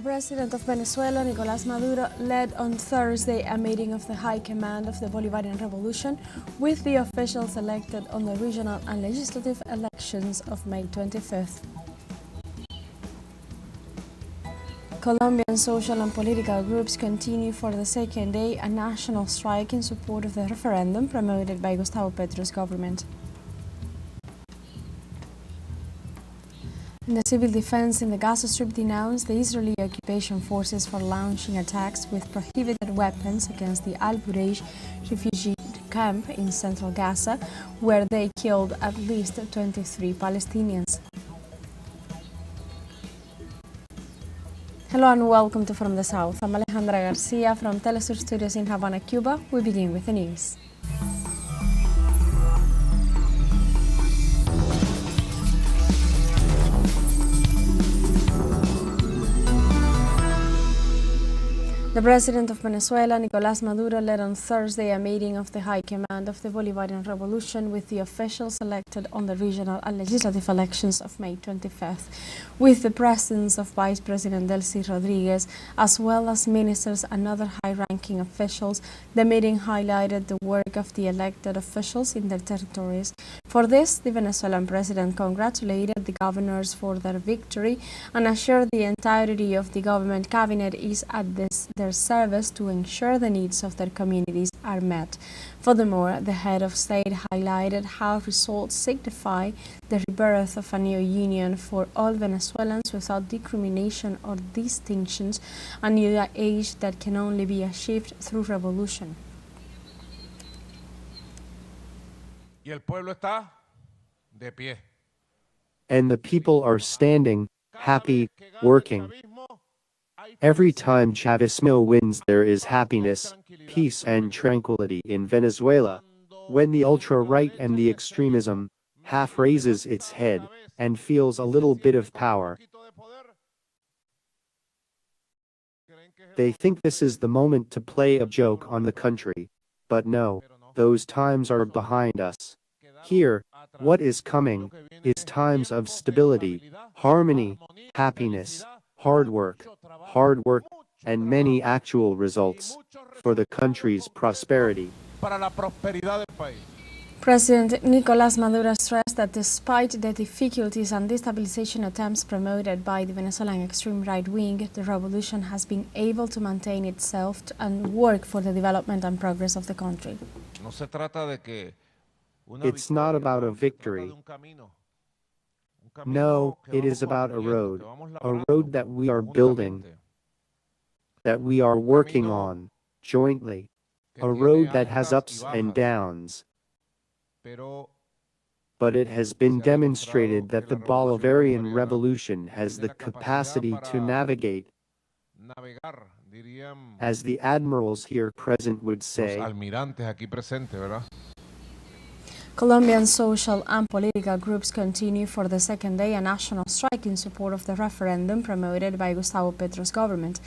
The president of Venezuela, Nicolás Maduro, led on Thursday a meeting of the High Command of the Bolivarian Revolution with the officials elected on the regional and legislative elections of May 25th. Colombian social and political groups continue for the second day a national strike in support of the referendum promoted by Gustavo Petro's government. The civil defense in the Gaza Strip denounced the Israeli occupation forces for launching attacks with prohibited weapons against the Al-Buraish refugee camp in central Gaza, where they killed at least 23 Palestinians. Hello and welcome to From the South. I'm Alejandra Garcia from teleSUR studios in Havana, Cuba. We begin with the news. The president of Venezuela, Nicolás Maduro, led on Thursday a meeting of the High Command of the Bolivarian Revolution with the officials elected on the regional and legislative elections of May 25th, with the presence of Vice President Delcy Rodriguez, as well as ministers and other high-ranking officials. The meeting highlighted the work of the elected officials in their territories. For this, the Venezuelan president congratulated the governors for their victory and assured the entirety of the government cabinet is at their service to ensure the needs of their communities are met. Furthermore, the head of state highlighted how results signify the rebirth of a new union for all Venezuelans without discrimination or distinctions, a new age that can only be achieved through revolution. Y el pueblo está de pie. And the people are standing, happy, working. Every time Chavismo wins, there is happiness, peace and tranquility in Venezuela. When the ultra-right and the extremism half raises its head and feels a little bit of power, they think this is the moment to play a joke on the country. But no, those times are behind us. Here, what is coming is times of stability, harmony, happiness, hard work, and many actual results for the country's prosperity. President Nicolás Maduro stressed that despite the difficulties and destabilization attempts promoted by the Venezuelan extreme right wing, the revolution has been able to maintain itself and work for the development and progress of the country. It's not about a victory. No, it is about a road that we are building, that we are working on jointly, a road that has ups and downs. But it has been demonstrated that the Bolivarian Revolution has the capacity to navigate, as the admirals here present would say. Colombian social and political groups continue for the second day a national strike in support of the referendum promoted by Gustavo Petro's government.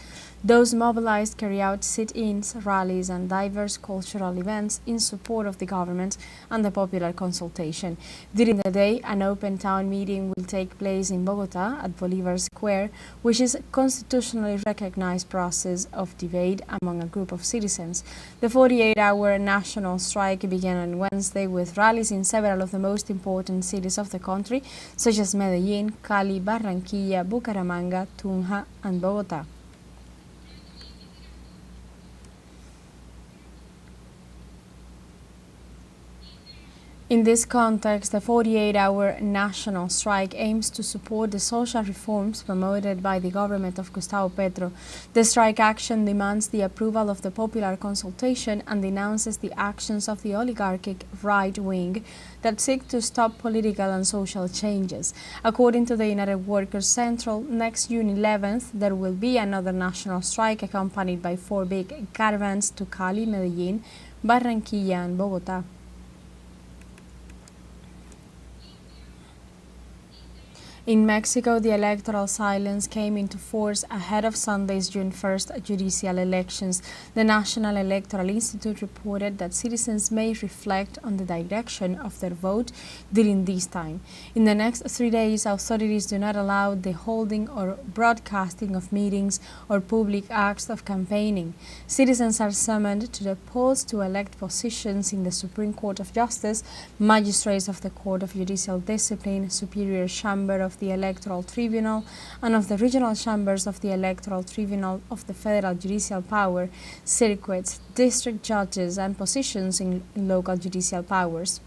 Those mobilized carry out sit-ins, rallies and diverse cultural events in support of the government and the popular consultation. During the day, an open town meeting will take place in Bogota at Bolivar Square, which is a constitutionally recognized process of debate among a group of citizens. The 48-hour national strike began on Wednesday with rallies in several of the most important cities of the country, such as Medellín, Cali, Barranquilla, Bucaramanga, Tunja, and Bogota. In this context, the 48-hour national strike aims to support the social reforms promoted by the government of Gustavo Petro. The strike action demands the approval of the popular consultation and denounces the actions of the oligarchic right wing that seek to stop political and social changes. According to the United Workers Central, next June 11th, there will be another national strike accompanied by 4 big caravans to Cali, Medellín, Barranquilla, and Bogota. In Mexico, the electoral silence came into force ahead of Sunday's June 1st judicial elections. The National Electoral Institute reported that citizens may reflect on the direction of their vote during this time. In the next 3 days, authorities do not allow the holding or broadcasting of meetings or public acts of campaigning. Citizens are summoned to the polls to elect positions in the Supreme Court of Justice, magistrates of the Court of Judicial Discipline, Superior Chamber of the Electoral Tribunal, and of the regional chambers of the Electoral Tribunal of the Federal Judicial Power, circuits, district judges, and positions in local judicial powers.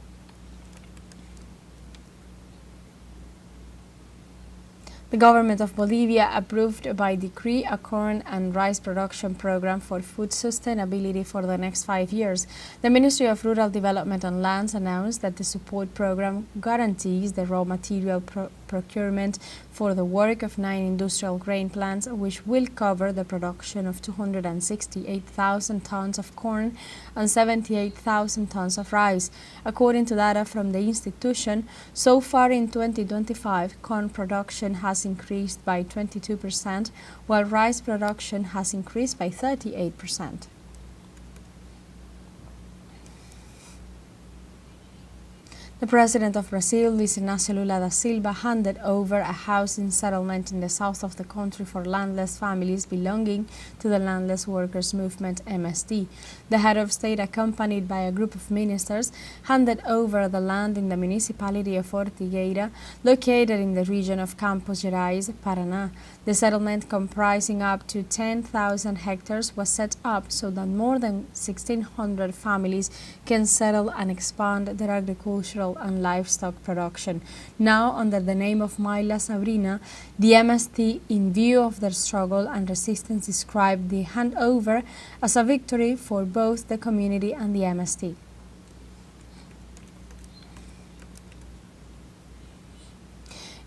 The government of Bolivia approved by decree a corn and rice production program for food sustainability for the next 5 years. The Ministry of Rural Development and Lands announced that the support program guarantees the raw material procurement for the work of 9 industrial grain plants, which will cover the production of 268,000 tons of corn and 78,000 tons of rice. According to data from the institution, so far in 2025, corn production has increased by 22%, while rice production has increased by 38%. The President of Brazil, Luiz Inácio Lula da Silva, handed over a housing settlement in the south of the country for landless families belonging to the Landless Workers Movement (MST). The head of state, accompanied by a group of ministers, handed over the land in the municipality of Ortigueira, located in the region of Campos Gerais, Paraná. The settlement, comprising up to 10,000 hectares, was set up so that more than 1,600 families can settle and expand their agricultural and livestock production. Now, under the name of Maila Sabrina, the MST, in view of their struggle and resistance, described the handover as a victory for both the community and the MST.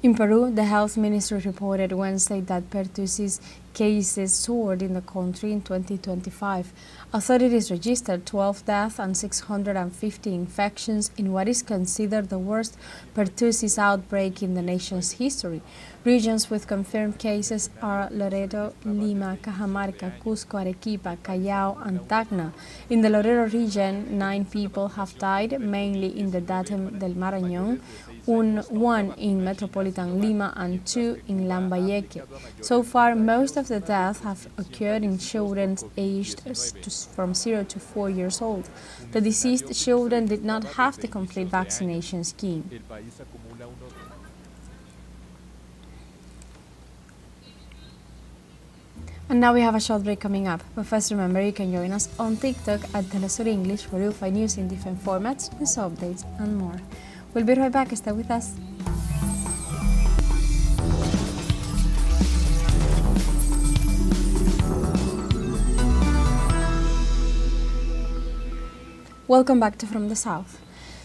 In Peru, the health ministry reported Wednesday that pertussis cases soared in the country in 2025. Authorities registered 12 deaths and 650 infections in what is considered the worst pertussis outbreak in the nation's history. Regions with confirmed cases are Loreto, Lima, Cajamarca, Cusco, Arequipa, Callao, and Tacna. In the Loreto region, 9 people have died, mainly in the Datem del Marañón, one in metropolitan Lima and 2 in Lambayeque. So far, most of the deaths have occurred in children aged from 0 to 4 years old. The deceased children did not have the complete vaccination scheme. And now we have a short break coming up, but first remember you can join us on TikTok at teleSUR English, where you'll find news in different formats, news updates and more. We'll be right back, stay with us. Welcome back to From the South.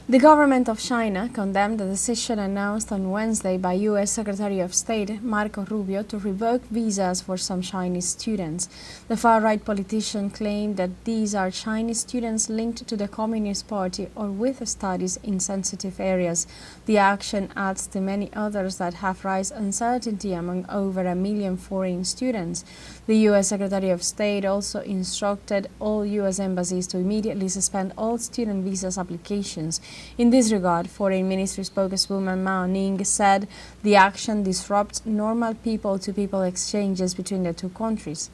The government of China condemned the decision announced on Wednesday by U.S. Secretary of State Marco Rubio to revoke visas for some Chinese students. The far-right politician claimed that these are Chinese students linked to the Communist Party or with studies in sensitive areas. The action adds to many others that have raised uncertainty among over 1 million foreign students. The U.S. Secretary of State also instructed all U.S. embassies to immediately suspend all student visas applications. In this regard, Foreign Ministry spokeswoman Mao Ning said the action disrupts normal people-to-people exchanges between the two countries.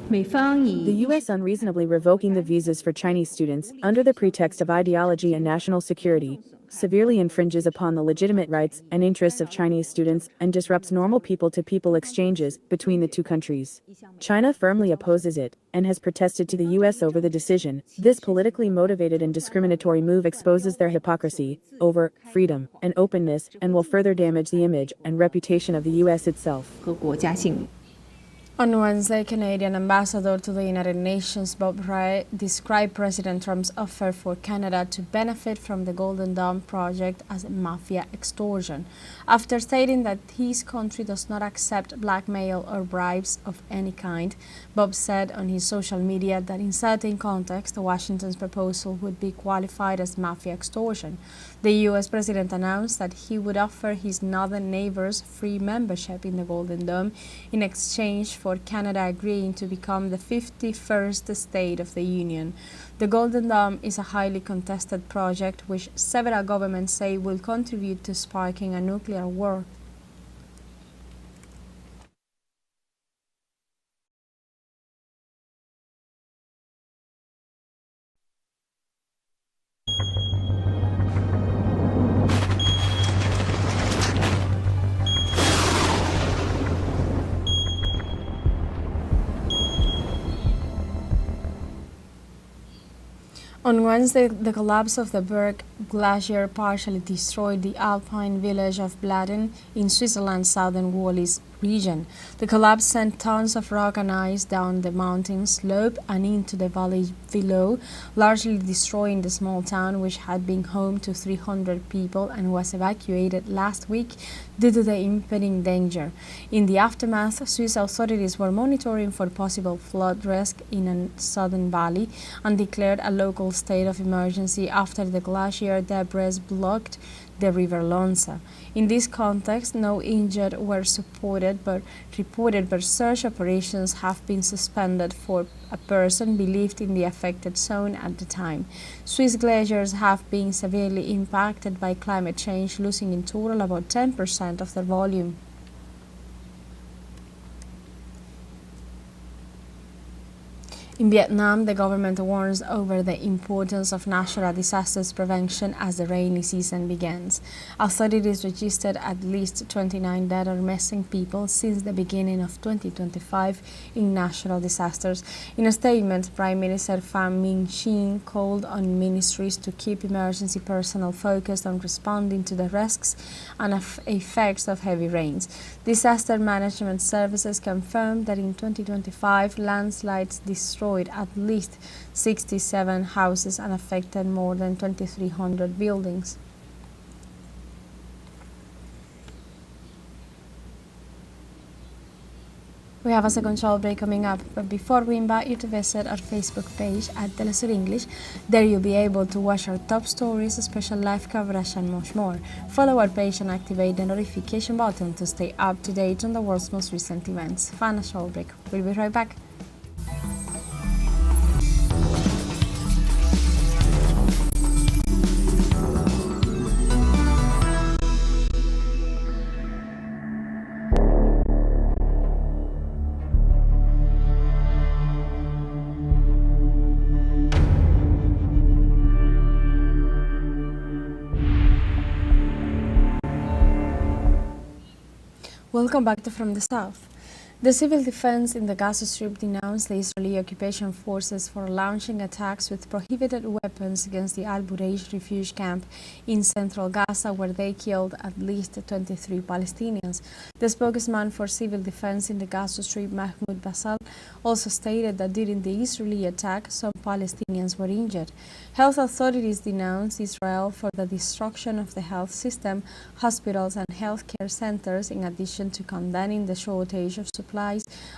The U.S. unreasonably revoking the visas for Chinese students under the pretext of ideology and national security severely infringes upon the legitimate rights and interests of Chinese students and disrupts normal people-to-people exchanges between the two countries. China firmly opposes it and has protested to the U.S. over the decision. This politically motivated and discriminatory move exposes their hypocrisy over freedom and openness and will further damage the image and reputation of the U.S. itself. On Wednesday, Canadian ambassador to the United Nations Bob Rae described President Trump's offer for Canada to benefit from the Golden Dome project as a mafia extortion, after stating that his country does not accept blackmail or bribes of any kind. Bob said on his social media that in certain contexts, Washington's proposal would be qualified as mafia extortion. The U.S. president announced that he would offer his northern neighbors free membership in the Golden Dome in exchange for Canada agreeing to become the 51st state of the Union. The Golden Dome is a highly contested project which several governments say will contribute to sparking a nuclear war. On Wednesday, the collapse of the Berg Glacier partially destroyed the alpine village of Bladen in Switzerland's southern Wallis region. The collapse sent tons of rock and ice down the mountain slope and into the valley below, largely destroying the small town which had been home to 300 people and was evacuated last week due to the impending danger. In the aftermath, Swiss authorities were monitoring for possible flood risk in a southern valley and declared a local state of emergency after the glacier debris blocked the River Lonza. In this context, no injured were reported, but search operations have been suspended for a person believed in the affected zone at the time. Swiss glaciers have been severely impacted by climate change, losing in total about 10% of their volume. In Vietnam, the government warns over the importance of natural disasters prevention as the rainy season begins. Authorities registered at least 29 dead or missing people since the beginning of 2025 in natural disasters. In a statement, Prime Minister Pham Minh Chinh called on ministries to keep emergency personnel focused on responding to the risks and effects of heavy rains. Disaster management services confirmed that in 2025, landslides destroyed at least 67 houses and affected more than 2,300 buildings. We have a second show break coming up, but before we invite you to visit our Facebook page at teleSUR English. There you'll be able to watch our top stories, special live coverage and much more. Follow our page and activate the notification button to stay up to date on the world's most recent events. Final show break. We'll be right back. Welcome back to From the South. The civil defense in the Gaza Strip denounced the Israeli occupation forces for launching attacks with prohibited weapons against the Al Bureij refugee camp in central Gaza, where they killed at least 23 Palestinians. The spokesman for civil defense in the Gaza Strip, Mahmoud Basal, also stated that during the Israeli attack, some Palestinians were injured. Health authorities denounced Israel for the destruction of the health system, hospitals and healthcare centers, in addition to condemning the shortage of supplies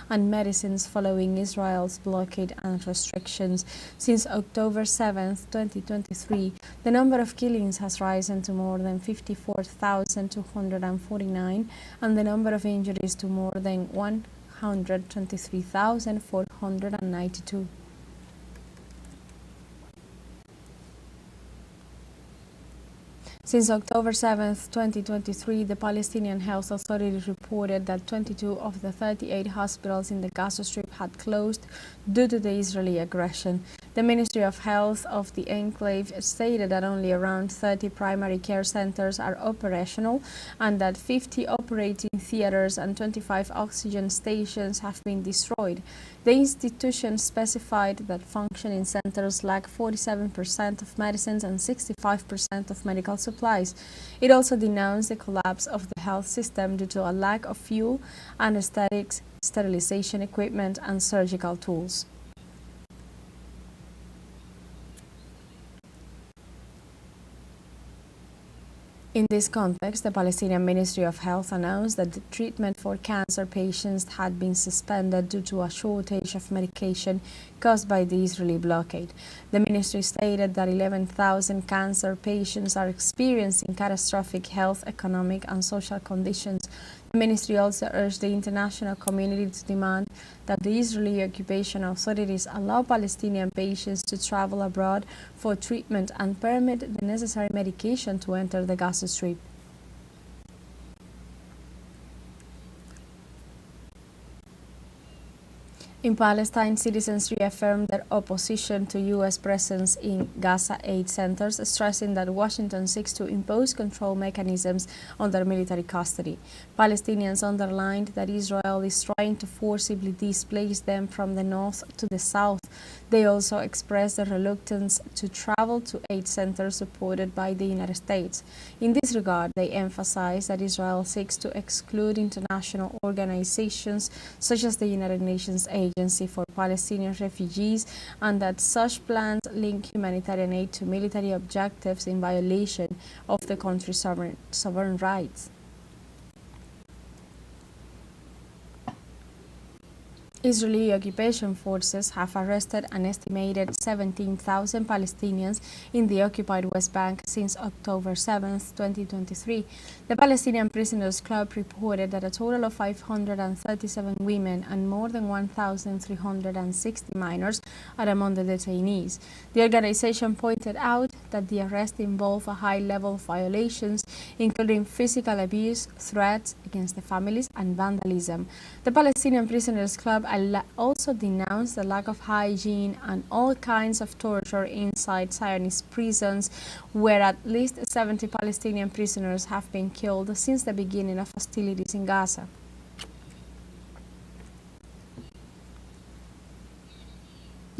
and medicines following Israel's blockade and restrictions. Since October 7, 2023, the number of killings has risen to more than 54,249 and the number of injuries to more than 123,492. Since October 7, 2023, the Palestinian Health Authority reported that 22 of the 38 hospitals in the Gaza Strip had closed due to the Israeli aggression. The Ministry of Health of the enclave stated that only around 30 primary care centers are operational and that 50 operating theaters and 25 oxygen stations have been destroyed. The institution specified that functioning centers lack 47% of medicines and 65% of medical supplies. It also denounced the collapse of the health system due to a lack of fuel, anesthetics, sterilization equipment, and surgical tools. In this context, the Palestinian Ministry of Health announced that the treatment for cancer patients had been suspended due to a shortage of medication caused by the Israeli blockade. The ministry stated that 11,000 cancer patients are experiencing catastrophic health, economic, and social conditions. The ministry also urged the international community to demand that the Israeli occupation authorities allow Palestinian patients to travel abroad for treatment and permit the necessary medication to enter the Gaza Strip. In Palestine, citizens reaffirmed their opposition to U.S. presence in Gaza aid centers, stressing that Washington seeks to impose control mechanisms on their military custody. Palestinians underlined that Israel is trying to forcibly displace them from the north to the south. They also expressed their reluctance to travel to aid centers supported by the United States. In this regard, they emphasized that Israel seeks to exclude international organizations such as the United Nations Agency for Palestinian Refugees, and that such plans link humanitarian aid to military objectives in violation of the country's sovereign rights. Israeli occupation forces have arrested an estimated 17,000 Palestinians in the occupied West Bank since October 7, 2023. The Palestinian Prisoners Club reported that a total of 537 women and more than 1,360 minors are among the detainees. The organization pointed out that the arrest involved a high level of violations, including physical abuse, threats against the families, and vandalism. The Palestinian Prisoners Club also denounced the lack of hygiene and all kinds of torture inside Zionist prisons, where at least 70 Palestinian prisoners have been killed since the beginning of hostilities in Gaza.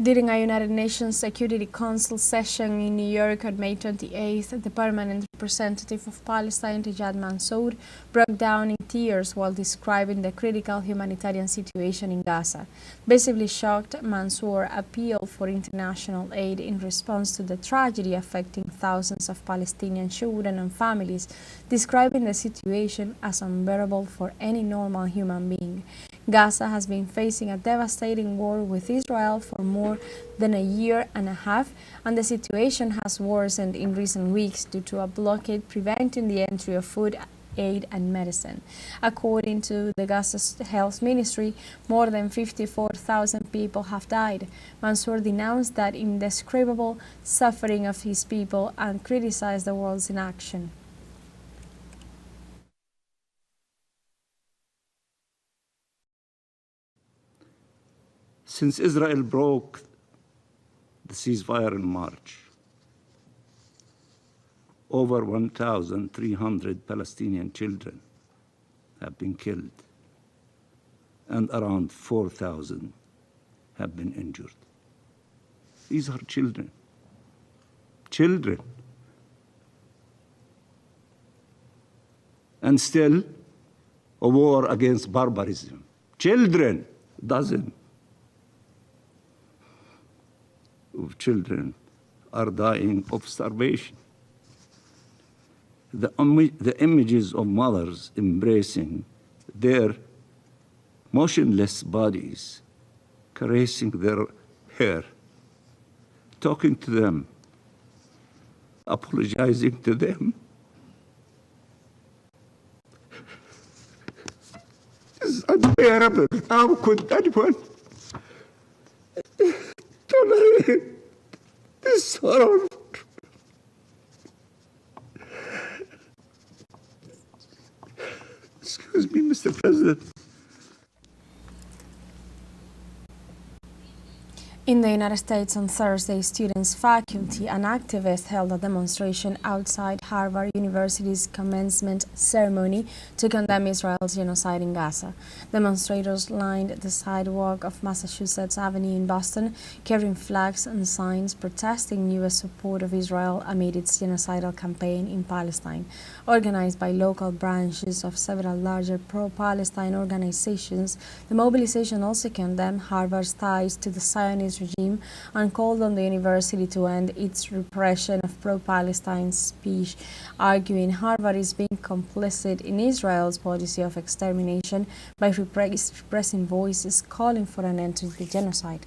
During a United Nations Security Council session in New York on May 28th, the permanent representative of Palestine, Riyad Mansour, broke down in tears while describing the critical humanitarian situation in Gaza. Visibly shocked, Mansour appealed for international aid in response to the tragedy affecting thousands of Palestinian children and families, describing the situation as unbearable for any normal human being. Gaza has been facing a devastating war with Israel for more than a year and a half, and the situation has worsened in recent weeks due to a blockade preventing the entry of food, aid, and medicine. According to the Gaza Health Ministry, more than 54,000 people have died. Mansour denounced that indescribable suffering of his people and criticized the world's inaction. Since Israel broke the ceasefire in March, over 1,300 Palestinian children have been killed and around 4,000 have been injured. These are children. Children. And still, a war against barbarism. Children. Dozens of children are dying of starvation. The images of mothers embracing their motionless bodies, caressing their hair, talking to them, apologizing to them. This is unbearable. How could anyone tolerate this sorrow? Excuse me, Mr. President. In the United States on Thursday, students, faculty, and activists held a demonstration outside Harvard University's commencement ceremony to condemn Israel's genocide in Gaza. Demonstrators lined the sidewalk of Massachusetts Avenue in Boston, carrying flags and signs protesting U.S. support of Israel amid its genocidal campaign in Palestine. Organized by local branches of several larger pro-Palestine organizations, the mobilization also condemned Harvard's ties to the Zionist regime and called on the university to end its repression of pro-Palestine speech, arguing Harvard is being complicit in Israel's policy of extermination by repressing voices calling for an end to the genocide.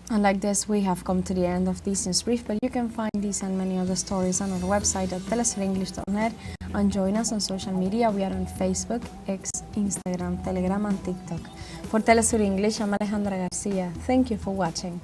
And like this, we have come to the end of this news brief, but you can find these and many other stories on our website at telesurenglish.net, and join us on social media. We are on Facebook, X, Instagram, Telegram, and TikTok. For Telesur English, I'm Alejandra Garcia. Thank you for watching.